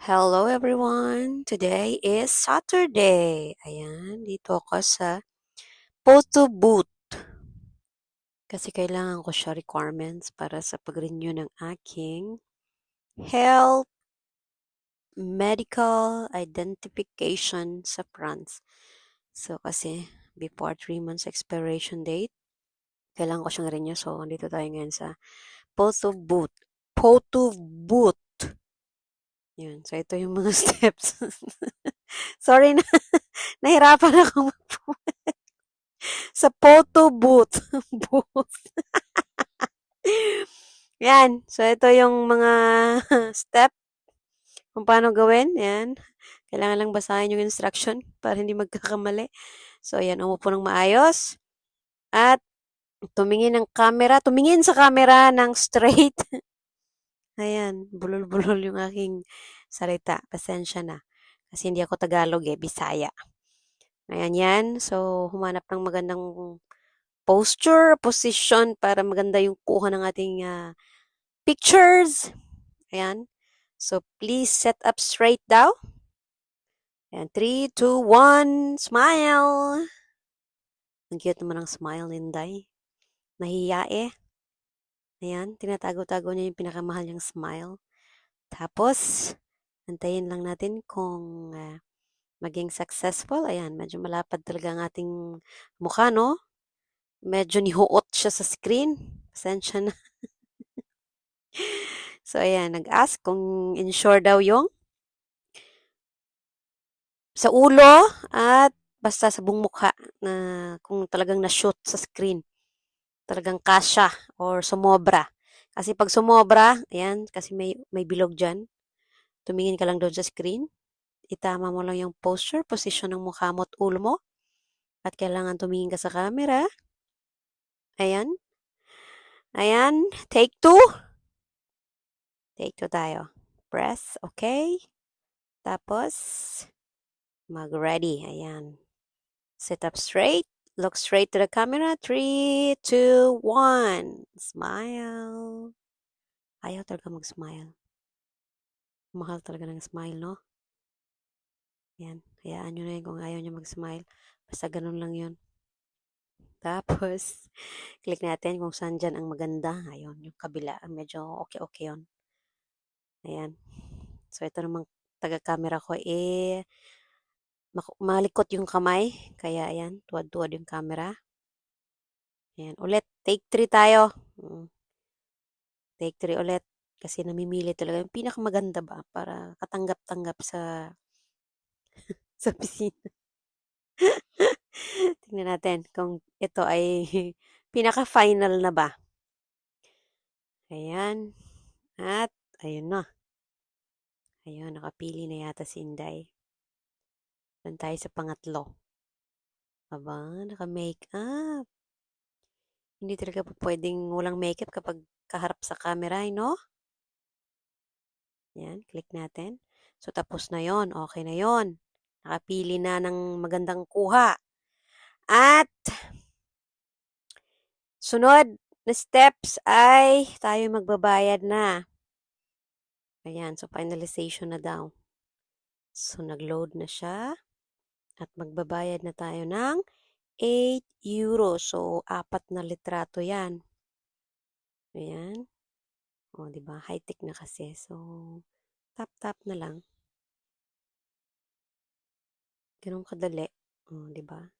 Hello everyone! Today is Saturday. Ayan, dito ako sa photo booth. Kasi kailangan ko siya requirements para sa pag-renew ng aking health medical identification sa France. So, kasi before 3 months expiration date, kailangan ko siyang renew. So, dito tayo ngayon sa photo booth. Photo booth. Yun. So, ito yung mga steps. Sorry na. Nahirapan akong sa photo booth. Booth. Yan. So, ito yung mga step kung paano gawin. Yan. Kailangan lang basahin yung instruction para hindi magkakamali. So, yan. Umupo ng maayos. At tumingin ng camera. Tumingin sa camera ng straight. Ayan. Bulol-bulol yung aking salita. Pasensya na. Kasi hindi ako Tagalog Bisaya. Ayan yan. So, humanap ng magandang posture, position para maganda yung kuha ng ating pictures. Ayan. So, please set up straight daw. Ayan. 3, 2, 1, smile! Ang cute naman ng smile, Linday. Nahiya Ayan. Tinatago-tago niya yung pinakamahal niyang smile. Tapos, antayin lang natin kung maging successful. Ayan. Medyo malapad talaga ang ating mukha, no? Medyo nihuot siya sa screen. Pasensya na. So, ayan. Nag-ask kung insure daw yung sa ulo at basta sa buong mukha na kung talagang na-shoot sa screen. Talagang kasya or sumobra. Kasi pag sumobra, ayan, kasi may bilog dyan. Tumingin ka lang doon sa screen. Itama mo lang yung posture, position ng mukha mo at ulo mo. At kailangan tumingin ka sa camera. Ayan. Ayan. Take 2. Take 2 tayo. Press. Okay. Tapos, mag-ready. Ayan. Sit up straight. Look straight to the camera. 3, 2, 1. Smile. Ayaw talaga mag-smile. Mahal talaga ng smile, no? Yan. Hayaan nyo na yun kung ayaw nyo mag-smile. Basta ganun lang yun. Tapos, click natin kung saan dyan ang maganda. Ayun, yung kabila. Medyo okay yun. Ayan. So, ito namang taga-camera ko malikot yung kamay. Kaya, ayan, tuwad-tuwad yung camera. Ayan. Ulit, take 3 tayo. Take 3 ulit. Kasi namimili talaga. Yung pinakamaganda ba? Para katanggap-tanggap sa pisina. Tingnan natin kung ito ay pinaka-final na ba. Ayan. At, ayun na. Ayun, nakapili na yata si Inday. Doon tayo sa pangatlo. Aba, naka-makeup. Hindi talaga po pwedeng walang makeup kapag kaharap sa camera, no? Ayan, click natin. So, tapos na yon. Okay na yon. Nakapili na ng magandang kuha. At, sunod na steps ay tayo magbabayad na. Ayan, so finalization na daw. So, nag-load na siya. At magbabayad na tayo ng 8 euro. So, 4 na litrato yan. Ayan. O, diba? High-tech na kasi. So, tap-tap na lang. Ganun kadali. O, diba?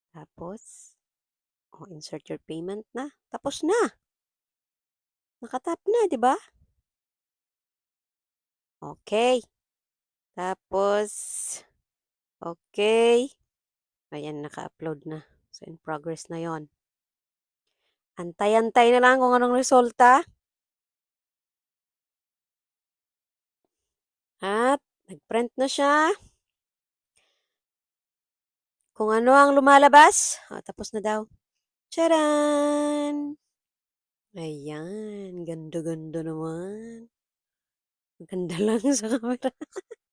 Tapos, insert your payment na. Tapos na. Nakatap na, diba? Okay. Tapos, okay. Ayan, naka-upload na. So, in progress na yon. Antay-antay na lang kung anong resulta. At, nag-print na siya. Kung ano ang lumalabas, tapos na daw. Charan! Ayan, ganda-ganda naman. Maganda lang sa camera.